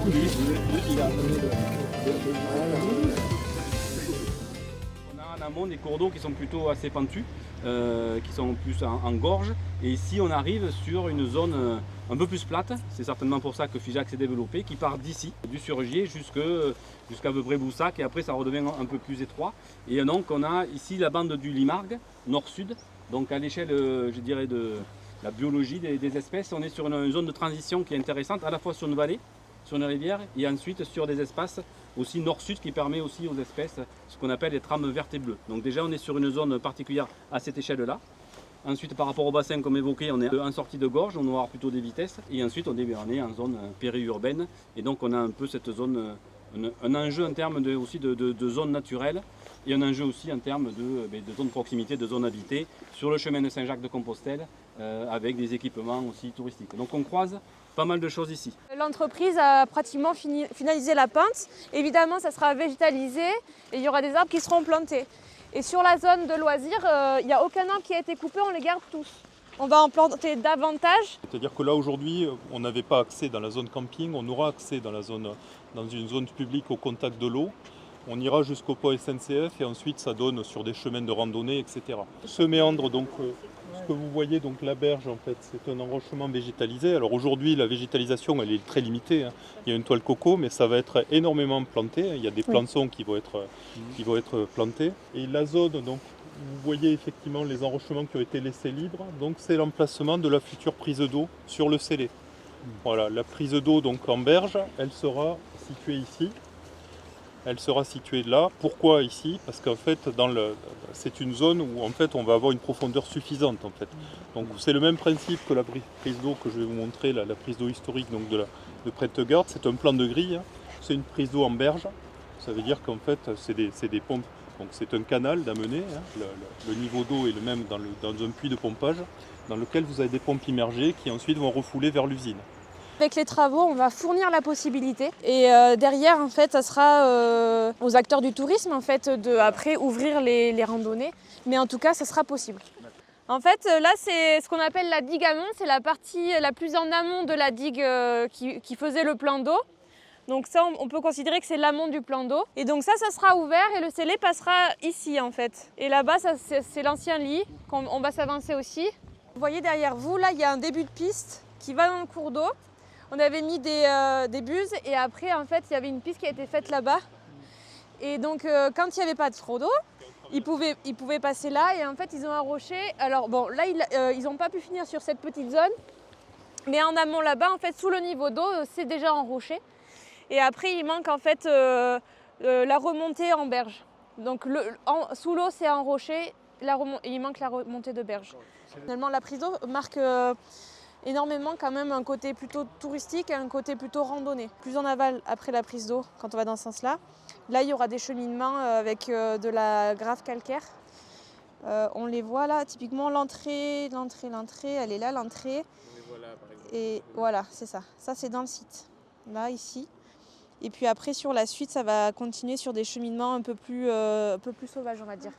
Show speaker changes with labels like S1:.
S1: On a en amont des cours d'eau qui sont plutôt assez pentus, qui sont plus en gorge. Et ici, on arrive sur une zone un peu plus plate. C'est certainement pour ça que Figeac s'est développé, qui part d'ici, du Surgier jusqu'à peu près Boussac. Et après, ça redevient un peu plus étroit. Et donc, on a ici la bande du Limargue, nord-sud. Donc, à l'échelle, je dirais, de la biologie des espèces, on est sur une zone de transition qui est intéressante, à la fois sur une vallée, sur une rivière, et ensuite sur des espaces aussi nord-sud qui permet aussi aux espèces ce qu'on appelle les trames vertes et bleues. Donc déjà on est sur une zone particulière à cette échelle-là. Ensuite par rapport au bassin comme évoqué, on est en sortie de gorge, on aura plutôt des vitesses. Et ensuite on est en zone périurbaine et donc on a un peu cette zone, un enjeu en termes aussi de zone naturelle et un enjeu aussi en termes de zone de proximité, de zone habitée sur le chemin de Saint-Jacques-de-Compostelle avec des équipements aussi touristiques. Donc on croise pas mal de choses ici.
S2: L'entreprise a pratiquement finalisé la pente. Évidemment, ça sera végétalisé et il y aura des arbres qui seront plantés. Et sur la zone de loisirs, il n'y a aucun arbre qui a été coupé, on les garde tous. On va en planter davantage.
S3: C'est-à-dire que là aujourd'hui, on n'avait pas accès dans la zone camping, on aura accès dans une zone publique au contact de l'eau. On ira jusqu'au pont SNCF et ensuite ça donne sur des chemins de randonnée, etc. Ce méandre, donc, ce que vous voyez, donc la berge, en fait, c'est un enrochement végétalisé. Alors aujourd'hui, la végétalisation, elle est très limitée. Il y a une toile coco, mais ça va être énormément planté. Il y a des plançons qui vont être plantés. Et la zone, donc, vous voyez effectivement les enrochements qui ont été laissés libres. Donc c'est l'emplacement de la future prise d'eau sur le scellé. Voilà, la prise d'eau donc en berge, elle sera située ici. Elle sera située là. Pourquoi ici? Parce qu'en fait, c'est une zone où en fait, on va avoir une profondeur suffisante. En fait. Donc c'est le même principe que la prise d'eau que je vais vous montrer, la prise d'eau historique donc de Prentegard. C'est un plan de grille. C'est une prise d'eau en berge. Ça veut dire qu'en fait, c'est des pompes. Donc c'est un canal d'amener. Le niveau d'eau est le même dans un puits de pompage dans lequel vous avez des pompes immergées qui ensuite vont refouler vers l'usine.
S2: Avec les travaux, on va fournir la possibilité et derrière, en fait, ça sera aux acteurs du tourisme en fait, après ouvrir les randonnées. Mais en tout cas, ça sera possible. En fait, là, c'est ce qu'on appelle la digue amont. C'est la partie la plus en amont de la digue qui faisait le plan d'eau. Donc ça, on peut considérer que c'est l'amont du plan d'eau. Et donc ça sera ouvert et le scellé passera ici, en fait. Et là-bas, c'est l'ancien lit. On va s'avancer aussi. Vous voyez derrière vous, là, il y a un début de piste qui va dans le cours d'eau. On avait mis des buses et après, en fait, il y avait une piste qui a été faite là-bas. Et donc, quand il n'y avait pas trop d'eau, ils pouvaient passer là et en fait, ils ont enroché. Alors bon, là, ils n'ont pas pu finir sur cette petite zone. Mais en amont là-bas, en fait, sous le niveau d'eau, c'est déjà enroché. Et après, il manque en fait la remontée en berge. Donc, sous l'eau, c'est enroché. Il manque la remontée de berge. Finalement, la prise d'eau marque énormément quand même un côté plutôt touristique et un côté plutôt randonnée. Plus en aval après la prise d'eau, quand on va dans ce sens-là, là il y aura des cheminements avec de la grave calcaire. On les voit là, typiquement l'entrée, elle est là l'entrée. Et voilà, c'est ça. Ça c'est dans le site, là, ici. Et puis après sur la suite, ça va continuer sur des cheminements un peu plus sauvages, on va dire.